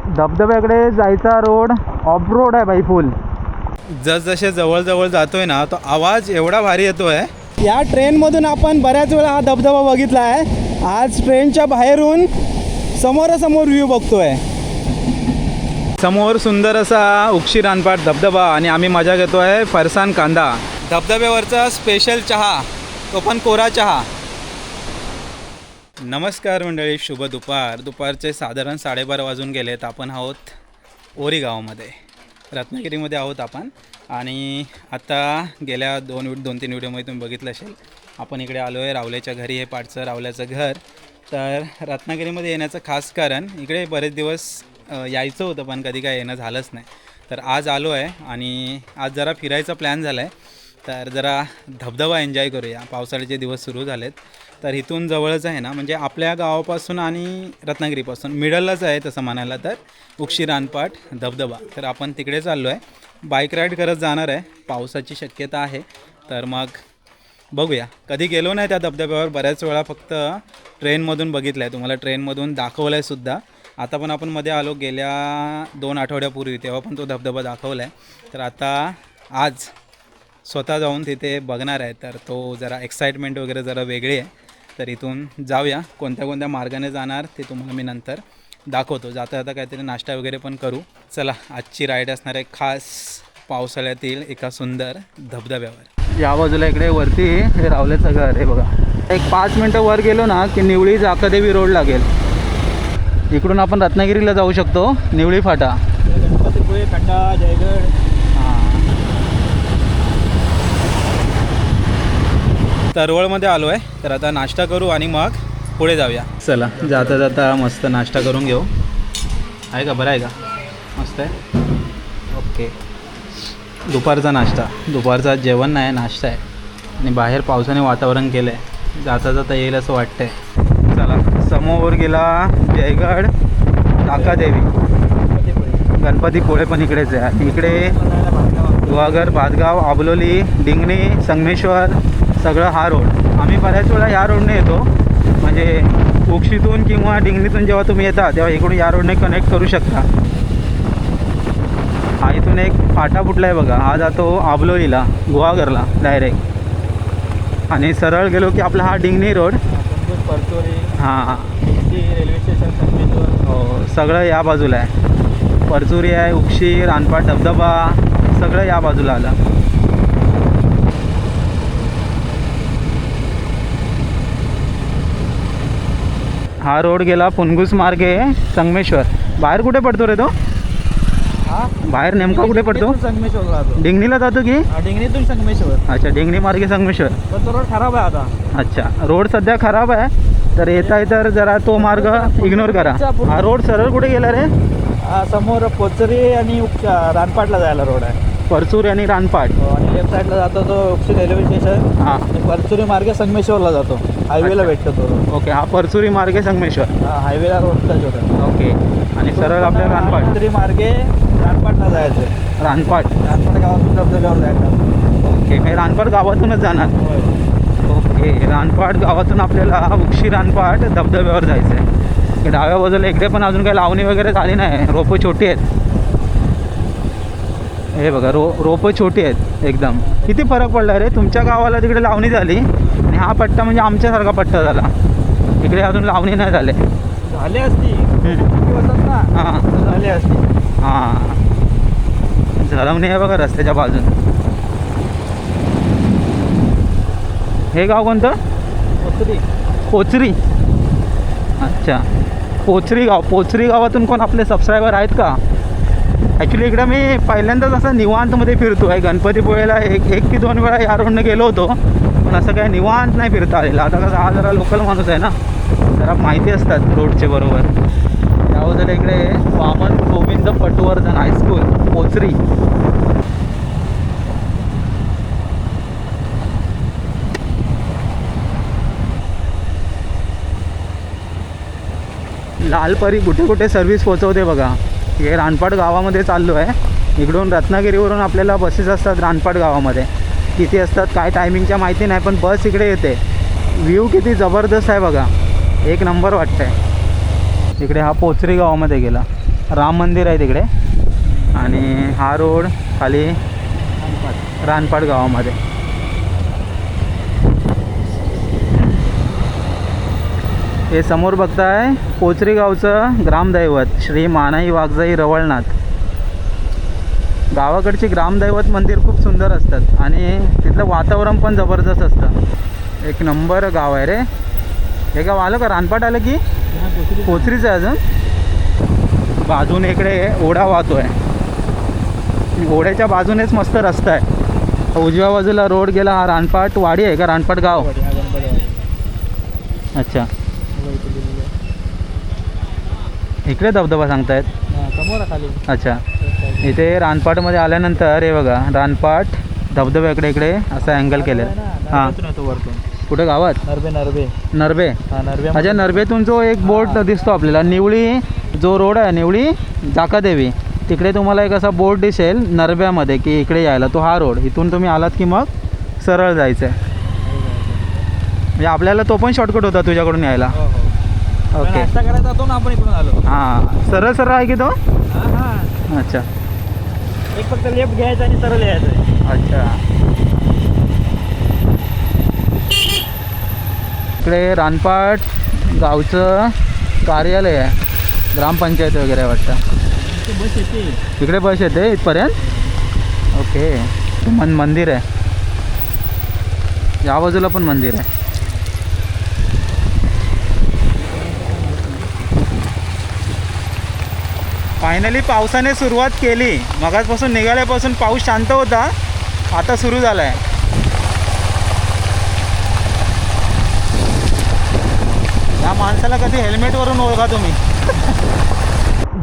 धबधब्याकडे जायचा road of road आहे बाई फुल. जसजसे जवळ जातोय ना तो आवाज एवढा भारी येतोय. या ट्रेनमधून आपण बऱ्याच वेळा हा धबधबा बघितला आहे. आज ट्रेनच्या बाहेरून समोरासमोर व्ह्यू बघतोय. समोर सुंदर असा उक्षी रानपाट धबधबा आणि आम्ही मजा घेतोय फरसान कांदा. धबधब्यावरचा स्पेशल चहा, तो पण कोरा चहा. नमस्कार मंडळी, शुभ दुपार. दुपारचे साधारण 12:30 वाजून गेलेत. आपण आहोत ओरी गावामध्ये, रत्नागिरीमध्ये आहोत आपण. आणि आता गेल्या दोन तीन व्हिडिओमध्ये तुम्ही बघितलं असेल, आपण इकडे आलो आहे रावल्याच्या घरी. हे पाठचं रावल्याचं घर. तर रत्नागिरीमध्ये येण्याचं खास कारण, इकडे बरेच दिवस यायचं होतं पण कधी काय येणं झालंच नाही. तर आज आलो आहे आणि आज जरा फिरायचा प्लॅन झाला आहे. तर जरा धबधबा एन्जॉय करूया. पावसाळ्याचे दिवस सुरू झालेत. तर इथून जवळच आहे ना, म्हणजे आपल्या गावापासून आणि रत्नागिरीपासून मिडललाच आहे तसं म्हणायला तर उक्षी रानपाट धबधबा. तर आपण तिकडे चाललो आहे. बाईक राईड करत जाणार आहे. पावसाची शक्यता आहे. तर मग बघूया. कधी गेलो नाही त्या धबधब्यावर. बऱ्याच वेळा फक्त ट्रेनमधून बघितलं आहे. तुम्हाला ट्रेनमधून दाखवलं आहे सुद्धा. आता पण आपण मध्ये आलो गेल्या 2 आठवड्यापूर्वी, तेव्हा पण तो धबधबा दाखवला आहे. तर आता आज स्वतः जाऊन तिथे बघणार आहे. तर तो जरा एक्साइटमेंट वगैरे जरा वेगळी आहे. तर इथून जाऊया. कोणत्या मार्गाने जाणार ते तुम्हाला मी नंतर दाखवतो. जाता काहीतरी नाश्ता वगैरे पण करू. चला, आजची राईड असणार आहे खास पावसाळ्यातील एका सुंदर धबधब्यावर. या बाजूला इकडे वरती हे रावल्याचं घर आहे बघा. एक 5 मिनटं वर गेलो ना की निवळी जाकादेवी रोड लागेल. इकडून आपण रत्नागिरीला जाऊ शकतो. निवळी फाटा, गणपतीपुळे, खंडा, जयगड. तरवळमध्ये आलो आहे. तर आता नाश्ता करू आणि मग पुढे जाऊया. चला, जाता मस्त नाश्ता करून घेऊ. आहे का? बरं आहे का? मस्त आहे. ओके. दुपारचा नाश्ता, दुपारचा जेवण नाही, नाश्ता आहे. आणि बाहेर पावसाने वातावरण केलं आहे. जाता येईल असं वाटतंय. चला, समोर गेला जयगड, जाकादेवी, गणपतीपुळे पण इकडेच आहे. आणि इकडे गुहागर, भातगाव, आबलोली, डिंगणी, संगमेश्वर, सगळं हा रोड. आम्ही बऱ्याच वेळा या रोडने येतो. म्हणजे उक्षीतून किंवा डिंगणीतून जेव्हा तुम्ही येता तेव्हा इकडून या रोडने कनेक्ट करू शकता. हा इथून एक फाटा फुटला आहे बघा. हा जातो आबलोलीला, गुहागरला डायरेक्ट. आणि सरळ गेलो की आपला हा डिंगणी रोड. हां, रेल्वे स्टेशन. हो, सगळं या बाजूला आहे. परचुरी आहे, उक्षी, रानपाट धबधबा, सगळं या बाजूला आलं. हा रोड गेला पुनगुस मार्गे संगमेश्वर. बाहेर कुठे पडतो रे तो? बाहेर नेमका कुठे पडतो? संगमेश्वरला जातो. डिंगणीला जातो की? डिंगणीतून संगमेश्वर. अच्छा, डिंगणी मार्गे संगमेश्वर. पण तो रोड खराब आहे आता. अच्छा, रोड सध्या खराब आहे. तर येता तर जरा तो मार्ग इग्नोर करा. हा रोड सरळ कुठे गेला रे? समोर पोचरी आणि रानपाटला जायला रोड आहे. परचुरी आणि रानपाट. आणि लेफ्ट साईडला जातो तो उक्षी रेल्वे स्टेशन. हां, परचुरी मार्गे संगमेश्वरला जातो. हायवेला भेटतो तो रोड. ओके, हा परचुरी मार्गे संगमेश्वर. हां, हायवेला रोडचा होता. ओके. आणि सरळ आपल्या रानपाट, परचुरी मार्गे रानपाटला जायचं. रानपाट गावातून धबधब्यावर जायचं. ओके, मी रानपाट गावातूनच जाणार. ओके, रानपाट गावातून आपल्याला उक्षी रानपाट धबधब्यावर जायचं आहे. डाव्या बाजूला इकडे पण अजून काही लावणी वगैरे झाली नाही. रोपं छोटी आहेत. हे बघा, रोपं छोटी आहेत एकदम. किती फरक पडला रे. तुमच्या गावाला तिकडे लावणी झाली आणि हा पट्टा म्हणजे आमच्यासारखा पट्टा झाला. इकडे अजून लावणी नाही झाले असती. हां, झाले असती. हां, झळवणी आहे बघा रस्त्याच्या बाजून. हे गाव कोणतं? पोचरी. अच्छा, पोचरी गाव. पोचरी गावातून कोण आपले सबस्क्रायबर आहेत का? ॲक्च्युली इकडे मी पहिल्यांदाच असं निवांतमध्ये फिरतो आहे. गणपतीपुळेला एक की 2 वेळा या रोडने गेलो होतो, पण असं काय निवांत नाही फिरता आलेलं. आता कसं हा जरा लोकल माणूस आहे ना, जरा माहिती असतात रोडचे बरोबर. त्याबद्दल इकडे वामन गोविंद पटवर्धन हायस्कूल, पोचरी. लालपरी कुठे कुठे सर्व्हिस पोचवते बघा. हे रानपाट गावामध्ये चाललो आहे. इकडून रत्नागिरीवरून आपल्याला बसेस असतात रानपाट गावामध्ये. किती असतात काय टायमिंगच्या माहिती नाही, पण बस इकडे येते. व्ह्यू किती जबरदस्त आहे बघा. एक नंबर वाटतं आहे. इकडे हा पोचरी गावामध्ये गेला. राम मंदिर आहे तिकडे आणि हा रोड खाली रानपाट गावामध्ये. हे समोर बघताय कोचरी गावचं ग्रामदैवत श्री मानाई वाघजाई रवळनाथ. गावाकडची ग्रामदैवत मंदिर खूप सुंदर असतात आणि तिथलं वातावरण पण जबरदस्त असतं. एक नंबर गाव आहे रे हे गाव. आलं का रानपाट आलं की कोचरीचं आहे अजून. बाजून इकडे ओढा वाहतो आहे. ओढ्याच्या बाजूनेच मस्त रस्ता आहे. उजव्या बाजूला रोड गेला. हा रानपाट वाडी आहे का रानपाट गाव. अच्छा इकडे धबधबा सांगतायत समोर खाली. अच्छा इथे रानपाटमध्ये आल्यानंतर हे बघा रानपाट धबधबा इकडे इकडे असं अँगल केलं आहे. हां वरतून कुठे गावात नरबे. अच्छा नरबेतून जो एक बोर्ड दिसतो आपल्याला निवळी जो रोड आहे निवळी जाकादेवी तिकडे तुम्हाला एक असा बोर्ड दिसेल नरब्यामध्ये की इकडे यायला. तो हा रोड इथून तुम्ही आलात की मग सरळ जायचं आहे. म्हणजे आपल्याला तो पण शॉर्टकट होता तुझ्याकडून यायला. ओके नाश्ता करायला जातो ना आपण इकडून आलो. हां सरळ सरळ आहे की तो. अच्छा एक फक्त लेफ्ट घ्यायचा आणि सरळ यायचं. अच्छा इकडे रानपाट गावचं कार्यालय आहे ग्रामपंचायत वगैरे वाटतं. बस येते इकडे बस येते इथपर्यंत. ओके मंदिर आहे या बाजूला पण मंदिर आहे. फायनली पावसाने सुरुवात केली. मगाचपासून निघाल्यापासून पाऊस शांत होता आता सुरू झाला आहे. या माणसाला कधी हेल्मेटवरून ओळखा तुम्ही.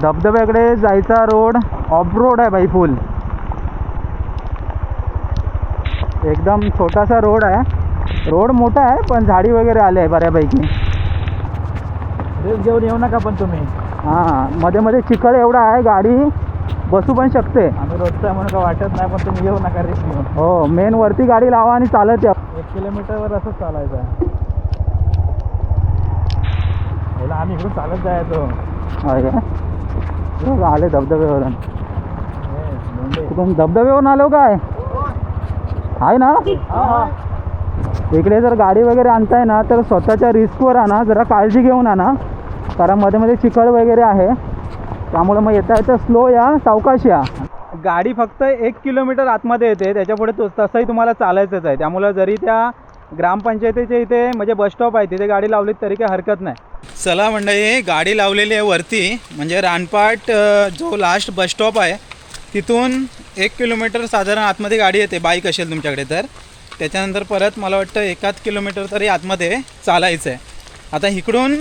धबधब्याकडे जायचा रोड ऑफ रोड आहे बाई फुल. एकदम छोटासा रोड आहे. रोड मोठा आहे पण झाडी वगैरे आले आहे बऱ्यापैकी. रेस घेऊन येऊ नका पण तुम्ही. हां मध्ये मध्ये चिखल एवढा आहे गाडी बसू पण शकते. आम्ही रोजचा म्हणून का वाटत नाही पण तुम्ही येऊ नका रेस घेऊन. हो मेन वरती गाडी लावा आणि चालत या. 1 किलोमीटरवर असंच चालायचं आहे. पहिला आम्ही इकडून चालत जायचो. आहे का आले धबधब्यावरून. धबधब्यावरून आलो काय आहे ना. इकडे जर गाडी वगैरे आणताय ना तर स्वतःच्या रिस्कवर आणा. जरा काळजी घेऊन आणा कारण मध्ये मध्ये चिखल वगैरे आहे त्यामुळे मग येता येतं स्लो या सावकाश या. गाडी फक्त 1 किलोमीटर आतमध्ये येते त्याच्यापुढे तसंही तुम्हाला चालायचंच आहे. त्यामुळं जरी त्या ग्रामपंचायतीच्या इथे म्हणजे बसस्टॉप आहे तिथे गाडी लावलीत तरी काही हरकत नाही. चला मंडळी गाडी लावलेली आहे वरती म्हणजे रानपाट जो लास्ट बसस्टॉप आहे तिथून 1 किलोमीटर साधारण आतमध्ये गाडी येते बाईक असेल तुमच्याकडे तर. त्याच्यानंतर परत मला वाटतं 1 किलोमीटर तरी आतमध्ये चालायचं आहे. आता इकडून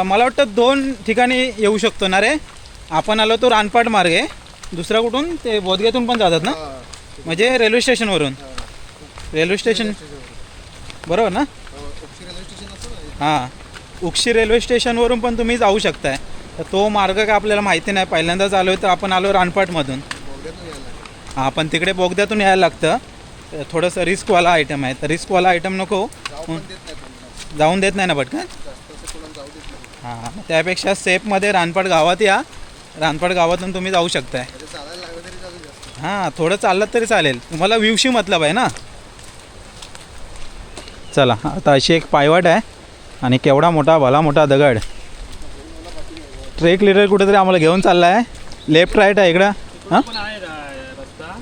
मला वाटतं 2 ठिकाणी येऊ शकतो ना रे. आपण आलो तो रानपाट मार्गे दुसरा कुठून ते बोधग्यातून पण जातात ना म्हणजे रेल्वे स्टेशनवरून. रेल्वे स्टेशन बरोबर ना. हां उक्षी रेल्वे स्टेशनवरून पण तुम्ही जाऊ शकताय. तर तो मार्ग काय आपल्याला माहिती नाही पहिल्यांदाच आलो आहे तर आपण आलो रानपाटमधून. हां पण तिकडे बोगद्यातून यायला लागतं. थोडंसं रिस्कवाला आयटम आहे तर रिस्कवाला आयटम नको जाऊन देत नाही ना पटकन. हां त्यापेक्षा सेफमध्ये रानपाट गावात या. रानपाट गावातून तुम्ही जाऊ शकताय. हां थोडं चाललं तरी चालेल तुम्हाला व्ह्यूशी मतलब आहे ना. चला आता अशी एक पायवाट आहे आणि केवढा मोठा भला मोठा दगड. ट्रेक लिडर कुठेतरी आम्हाला घेऊन चालला आहे. लेफ्ट राईट आहे इकडं. हां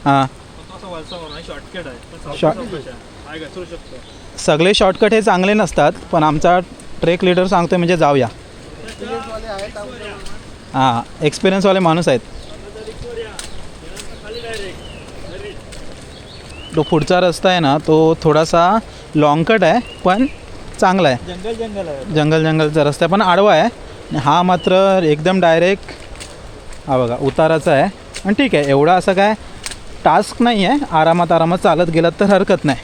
हां सगळे शॉर्टकट हे चांगले नसतात पण आमचा ट्रेक लीडर सांगतोय म्हणजे जाऊया. हां एक्सपिरियन्सवाले माणूस आहेत. तो पुढचा रस्ता आहे ना तो थोडासा लॉंगकट आहे पण चांगला आहे. जंगलचा रस्ता आहे पण आडवा आहे. हा मात्र एकदम डायरेक्ट हा बघा उताराचा आहे आणि ठीक आहे एवढा असं काय टास्क नाही आहे. आरामात चालत गेलात तर हरकत नाही.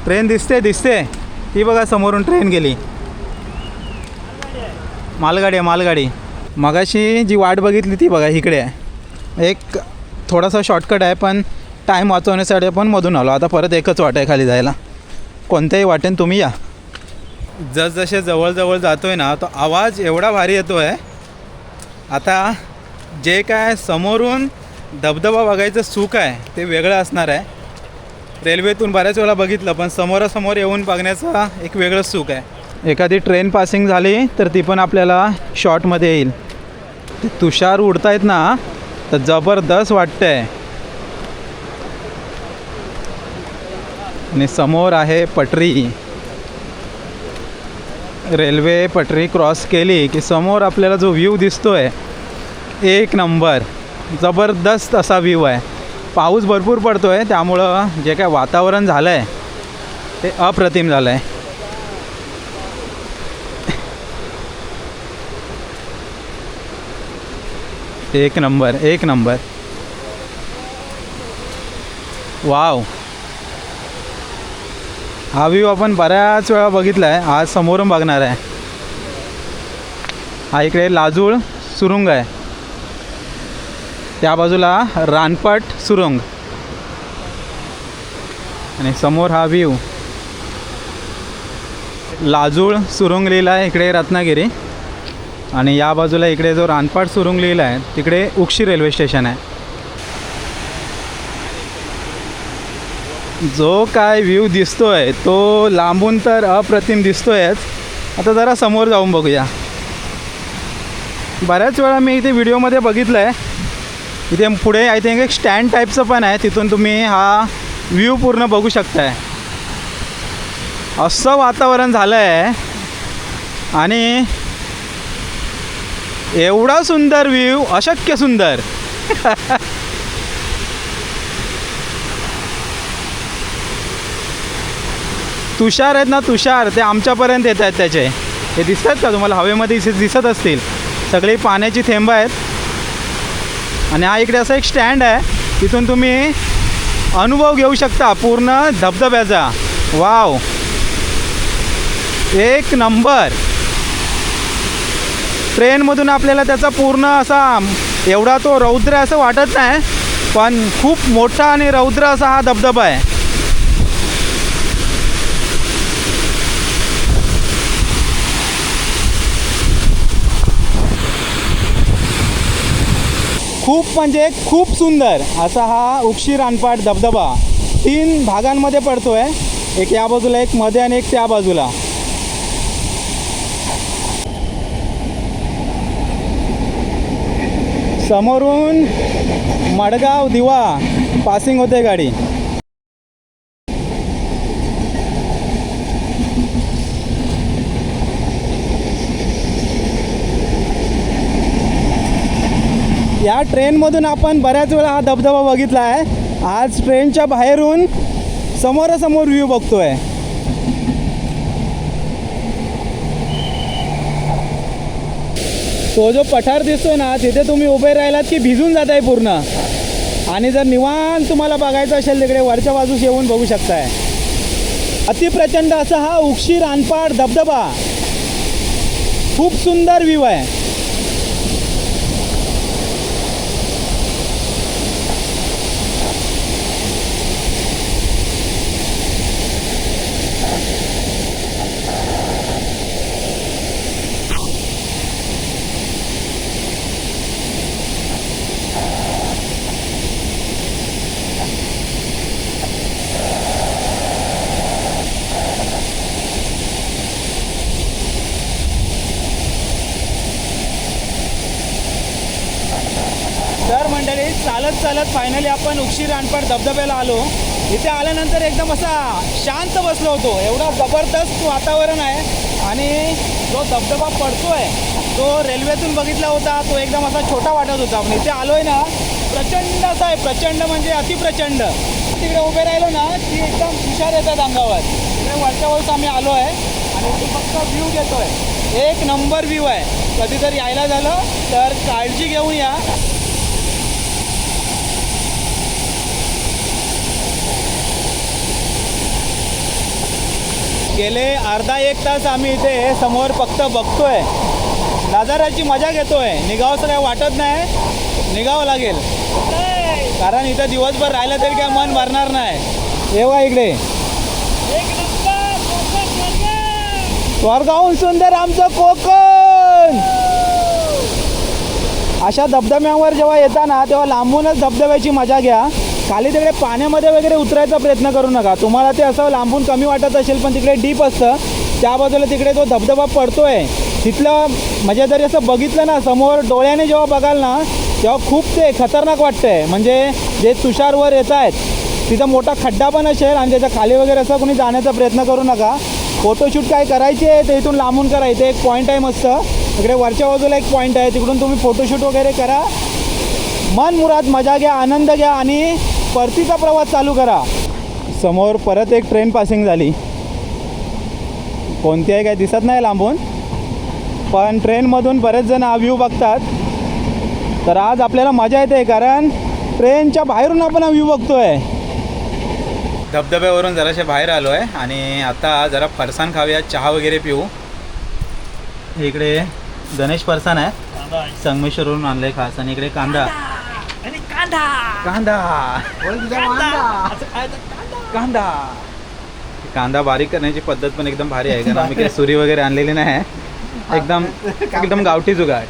ट्रेन दिसते ती बघा समोरून ट्रेन गेली. मालगाडी मगाशी जी वाट बघितली ती बघा इकडे आहे. एक थोडासा शॉर्टकट आहे पण टाईम वाचवण्यासाठी आपण मधून आलो. आता परत एकच वाट आहे खाली जायला. कोणत्याही वाटेन तुम्ही या. जसजसे जवळ जातो आहे ना तो आवाज एवढा भारी येतो आहे. आता जे काय समोरून धबधबा बघायचं सुख आहे ते वेगळं असणार आहे. रेल्वेतून बऱ्याच वेळा बघितलं, पण समोरासमोर येऊन बघण्याचं एक वेगळंच सुख आहे. एखादी ट्रेन पासिंग झाली तर ती पण आपल्याला शॉर्टमध्ये येईल. ते तुषार उडतायत ना, तर जबरदस्त वाटतंय. आणि समोर आहे पटरी. रेल्वे पटरी क्रॉस केली की समोर आपल्याला जो व्ह्यू दिसतोय एक नंबर, जबरदस्त असा व्ह्यू आहे. पाऊस भरपूर पडतो आहे, त्यामुळं जे काय वातावरण झालं आहे ते अप्रतिम झालं आहे. एक नंबर, एक नंबर. वाव, हा व्ह्यू आपण बऱ्याच वेळा बघितला आहे, आज समोरून बघणार आहे. हा इकडे लाजूळ सुरुंग आहे, त्या बाजूला रानपट सुरुंग आणि समोर हा व्ह्यू. लाजूळ सुरुंग लिहिला आहे इकडे रत्नागिरी, आणि या बाजूला इकडे जो रानपाट सुरुंग लिहिला आहे तिकडे उक्षी रेल्वे स्टेशन आहे. जो काय व्ह्यू दिसतोय तो लांबून तर अप्रतिम दिसतोयच. आता जरा समोर जाऊन बघूया. बऱ्याच वेळा मी इथे व्हिडिओमध्ये बघितलं आहे, इथे पुढे आय थिंक एक स्टँड टाईपचं पण आहे, तिथून तुम्ही हा व्ह्यू पूर्ण बघू शकताय. असं वातावरण झालं आहे आणि एवढा सुंदर व्ह्यू, अशक्य सुंदर. तुषार आहेत ना, तुषार ते आमच्यापर्यंत येत आहेत. त्याचे हे दिसतात का तुम्हाला? हवेमध्ये दिसत असतील. सगळी पाण्याची थेंब आहेत. आणि हा इकडे असा एक स्टँड आहे, तिथून तुम्ही अनुभव घेऊ शकता पूर्ण धबधब्याचा. वाव, एक नंबर. ट्रेनमधून आपल्याला त्याचा पूर्ण असा एवढा तो रौद्र असं वाटत नाही, पण खूप मोठा आणि रौद्र असा हा धबधबा आहे. खूप म्हणजे खूप सुंदर असा हा उक्षी रानपाट धबधबा 3 भागांमध्ये पडतो आहे. एक या बाजूला, एक मध्ये आणि एक त्या बाजूला. समोरून मडगाव दिवा पासिंग होते गाडी. या ट्रेनमधून आपण बऱ्याच वेळा हा धबधबा बघितला आहे. आज ट्रेनच्या बाहेरून समोरासमोर व्ह्यू बघतोय. तो जो पठार दिसतोय ना, तिथे तुम्ही उभे राहिलात की भिजून जात आहे पूर्ण. आणि जर निवांत तुम्हाला बघायचं असेल तिकडे वरच्या बाजूस येऊन बघू शकताय. अतिप्रचंड असा हा उक्षी रानपाट धबधबा, खूप सुंदर व्ह्यू आहे. तर मंडळी, चालत चालत फायनली आपण उक्षी रानपाट धबधब्याला आलो. इथे आल्यानंतर एकदम असा शांत बसलो होतो. एवढा जबरदस्त वातावरण आहे आणि जो धबधबा पडतोय तो रेल्वेतून बघितला होता, तो एकदम असा छोटा वाटत होता. पण इथे आलोय ना, प्रचंड असा आहे, प्रचंड म्हणजे अतिप्रचंड. तिकडे उभे राहिलो ना की एकदम तुषार येतात अंगावर. तिकडे वरच्या वरच आम्ही आलो आहे आणि इथे फक्त व्ह्यू घेतोय. एक नंबर व्ह्यू आहे. कधीतरी यायला झालं तर काळजी घेऊन या. गेले अर्धा एक तास आम्ही इथे समोर फक्त बघतोय, नजाऱ्याची मजा घेतोय. निघावंसं काय वाटत नाही, निघावं लागेल, कारण इथं दिवसभर राहिलं तरी काय मन भरणार नाही. येवा इकडे, स्वर्गाहून सुंदर आमचं कोकण. अशा धबधब्यांवर जेव्हा येताना तेव्हा लांबूनच धबधब्याची मजा घ्या. खाली तिकडे पाण्यामध्ये वगैरे उतरायचा प्रयत्न करू नका. तुम्हाला ते असं लांबून कमी वाटत असेल पण तिकडे डीप असतं. त्या बाजूला तिकडे तो धबधबा पडतोय तिथलं म्हणजे जरी असं बघितलं ना समोर डोळ्याने जेव्हा बघाल ना तेव्हा खूप ते खतरनाक वाटतंय. म्हणजे जे तुषारवर येत आहेत तिथं मोठा खड्डा पण असेल आणि त्याच्या खाली वगैरे असं कोणी जाण्याचा प्रयत्न करू नका. फोटोशूट काय करायचे आहे ते इथून लांबून करा. इथे एक पॉईंट आहे मस्त, इकडे वरच्या बाजूला एक पॉईंट आहे, तिकडून तुम्ही फोटोशूट वगैरे करा. मन मुराद मजा घ्या, आनंद घ्या आणि परतीचा प्रवास चालू करा. समोर परत एक ट्रेन पासिंग झाली. कोणती आहे काय दिसत नाही लांबून, पण ट्रेनमधून बरेच जण हा व्ह्यू बघतात. तर आज आपल्याला मजा येते कारण ट्रेनच्या बाहेरून आपण हा व्ह्यू बघतोय. धबधब्यावरून जराशे बाहेर आलो आहे आणि आता जरा फरसाण खाऊया, चहा वगैरे पिऊ. इकडे गणेश फरसाण आहे, संगमेश्वरवरून आणलंय खास. आणि इकडे कांदा कांदा कांदा कांदा बारीक करण्याची पद्धत पण एकदम भारी आहे. कारण आम्ही काही सुरी वगैरे आणलेली नाही आहे, एकदम गावठी जुगाड.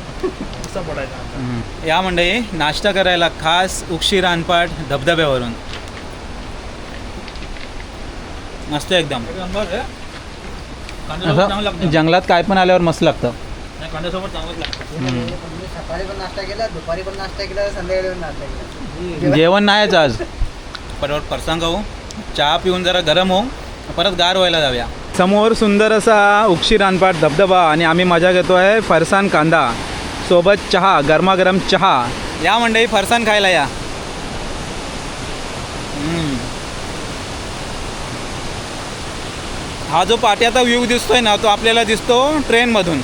या मंडळी नाश्ता करायला खास उक्षी रानपाट धबधब्यावरून मस्त एकदम. असं जंगलात काय पण आल्यावर मस्त लागतं. सकाळी पण नाश्ता केला, दुपारी पण नाश्ता केला, संध्याकाळी पण नाश्ता केला. जेवण नाहीच आज. बरोबर फरसाण खाऊ, चहा पिऊन जरा गरम होऊ, परत गार व्हायला जाऊया. समोर सुंदर असा उक्षी रानपाट धबधबा आणि आम्ही मजा घेतो आहे फरसाण कांदा सोबत चहा, गरमागरम चहा. या मंडळी फरसाण खायला या. हा जो पाट्याचा व्ह्यू दिसतोय ना तो आपल्याला दिसतो ट्रेनमधून.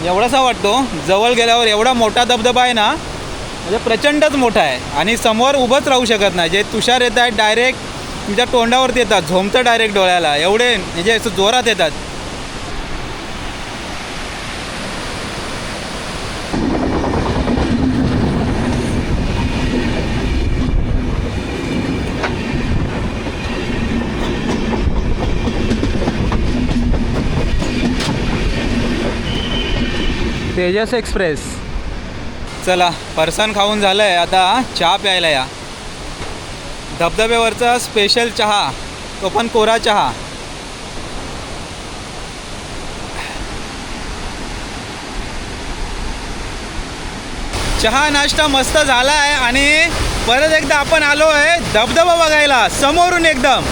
एवढासा वाटतो, जवळ गेल्यावर एवढा मोठा धबधबा आहे ना, म्हणजे प्रचंडच मोठा आहे. आणि समोर उभंच राहू शकत नाही. जे तुषार येत आहेत डायरेक्ट तुमच्या तोंडावरती येतात, झोमतं डायरेक्ट डोळ्याला, एवढे म्हणजे असं जोरात येतात. तेजस एक्सप्रेस. चला फरसाण खाऊन झालं आहे, आता चहा प्यायला या. धबधब्यावरचा स्पेशल चहा, तो पण कोरा चहा. चहा नाश्ता मस्त झाला आहे आणि परत एकदा आपण आलो आहे धबधबा बघायला समोरून. एकदम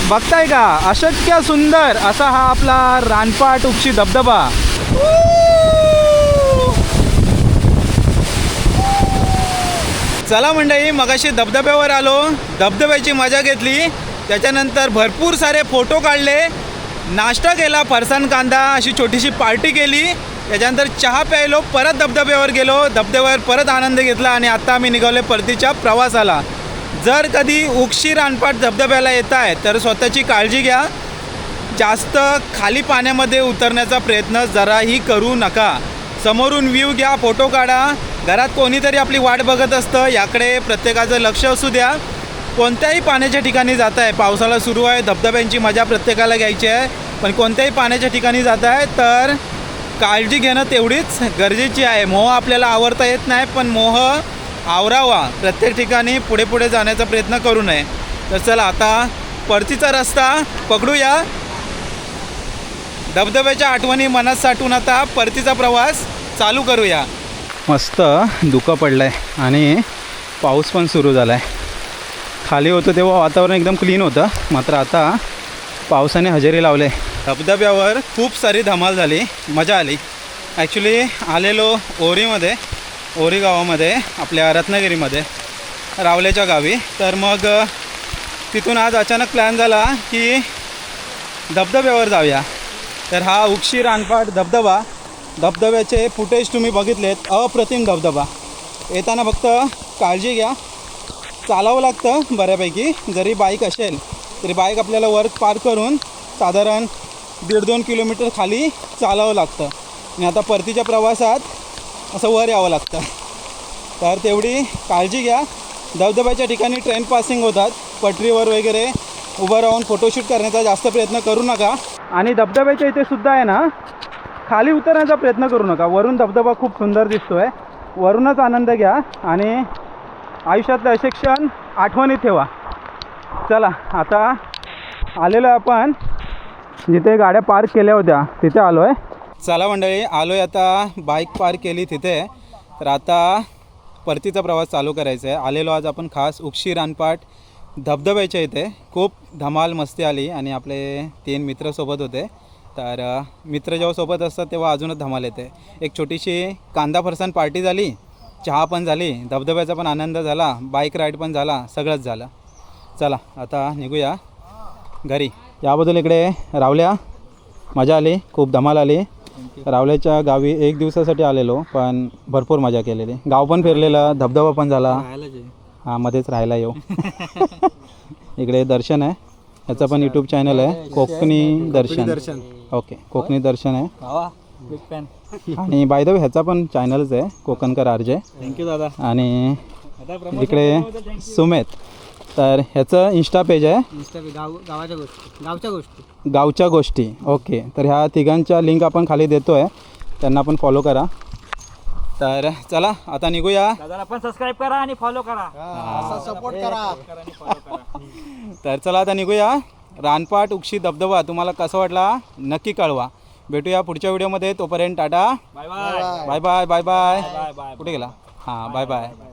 बघताय का, अशक्य सुंदर असा हा आपला रानपाट उक्षी धबधबा. चला मंडळी, मगाशी धबधब्यावर आलो, धबधब्याची मजा घेतली, त्याच्यानंतर भरपूर सारे फोटो काढले, नाश्ता केला, फरसाण कांदा अशी छोटीशी पार्टी केली, त्याच्यानंतर चहा प्यायलो, परत धबधब्यावर गेलो, धबधब्यावर परत आनंद घेतला आणि आत्ता आम्ही निघालो परतीच्या प्रवासाला. जर कधी उक्षी रानपाट धबधब्याला येत आहे तर स्वतःची काळजी घ्या. जास्त खाली पाण्यामध्ये उतरण्याचा प्रयत्न जराही करू नका. समोरून व्ह्यू घ्या, फोटो काढा. घरात कोणीतरी आपली वाट बघत असतं, याकडे प्रत्येकाचं लक्ष असू द्या. कोणत्याही पाण्याच्या ठिकाणी जात आहे, पावसाळा सुरू आहे, धबधब्यांची मजा प्रत्येकाला घ्यायची आहे, पण कोणत्याही पाण्याच्या ठिकाणी जात आहे तर काळजी घेणं तेवढीच गरजेची आहे. मोह आपल्याला आवरता येत नाही, पण मोह आवरावा. प्रत्येक ठिकाणी पुढे पुढे जाण्याचा प्रयत्न करू नये. तर चला आता परतीचा रस्ता पकडूया. धबधब्याच्या आठवणी मनात साठवून आता परतीचा प्रवास चालू करूया. मस्त धुकं पडलं आहे आणि पाऊस पण सुरू झाला आहे. खाली होतं तेव्हा वातावरण एकदम क्लीन होतं, मात्र आता पावसाने हजेरी लावले. धबधब्यावर खूप सारी धमाल झाली, मजा आली. ॲक्च्युली आलेलो ओरी गावामध्ये, आपल्या रत्नागिरीमध्ये रावल्याच्या गावी. तर मग तिथून आज अचानक प्लॅन झाला की धबधब्यावर जाऊया. तर हा उक्षी रानपाट धबधब्याचे फुटेज तुम्ही बघितलेत. अप्रतिम धबधबा. येताना फक्त काळजी घ्या, चालावं लागतं बऱ्यापैकी. जरी बाईक असेल तरी बाईक आपल्याला वर पार्क करून साधारण 1.5-2 किलोमीटर खाली चालावं लागतं आणि आता परतीच्या प्रवासात असं वर यावं लागतं. तर तेवढी काळजी घ्या. धबधब्याच्या ठिकाणी ट्रेन पासिंग होतात, पटरीवर वगैरे उभं राहून फोटोशूट करण्याचा जास्त प्रयत्न करू नका. आणि धबधब्याच्या इथे सुद्धा आहे ना खाली उतरण्याचा प्रयत्न करू नका. वरून धबधबा खूप सुंदर दिसतोय. वरूनच आनंद घ्या आणि आयुष्यातले असे क्षण आठवणीत ठेवा. चला आता आलेलो आहे आपण जिथे गाड्या पार्क केल्या होत्या तिथे आलो आहे. चला मंडळी आलो आहे आता. बाईक पार्क केली तिथे. तर आता परतीचा प्रवास चालू करायचा आहे. आलेलो आज आपण खास उक्षी रानपाट धबधब्याच्या इथे. खूप धमाल मस्ती आली आणि आपले 3 मित्र सोबत होते. तर मित्र जेव्हा सोबत असतात तेव्हा अजूनच धमाल येते. एक छोटीशी कांदा फरसाण पार्टी झाली, चहा पण झाली, धबधब्याचा पण आनंद झाला, बाईक राईड पण झाला, सगळंच झालं. चला आता निघूया घरी. याबद्दल इकडे रावल्या मजा आली, खूप धमाल आली. रावल्याच्या गावी 1 दिवसासाठी आलेलो पण भरपूर मजा केलेली. गाव पण फिरलेलं, धबधबा पण झाला. हां मध्येच राहायला येऊ. इकडे दर्शन आहे, ह्याचा पण यूट्यूब चॅनल आहे कोकणी दर्शन. ओके कोकणी दर्शन आहे. आणि बाय द वे ह्याचा पण चॅनलच आहे कोकणकर आरजे. थँक्यू दादा. आणि इकडे सुमेत, तर ह्याचं इंस्टा पेज आहे गावच्या गोष्टी. ओके तर ह्या तिघांच्या लिंक आपण खाली देतो आहे, त्यांना पण फॉलो करा. तर चला आता निघूया. दादाला पण सबस्क्राईब करा आणि फॉलो करा. सपोर्ट करा. तर चला आता निघूया. रानपाट उक्षी धबधबा तुम्हाला कसा वाटला नक्की कळवा. भेटूया पुढच्या व्हिडिओमध्ये. तोपर्यंत tata, bye bye bye bye bye bye. कुठे गेला? हां बाय बाय.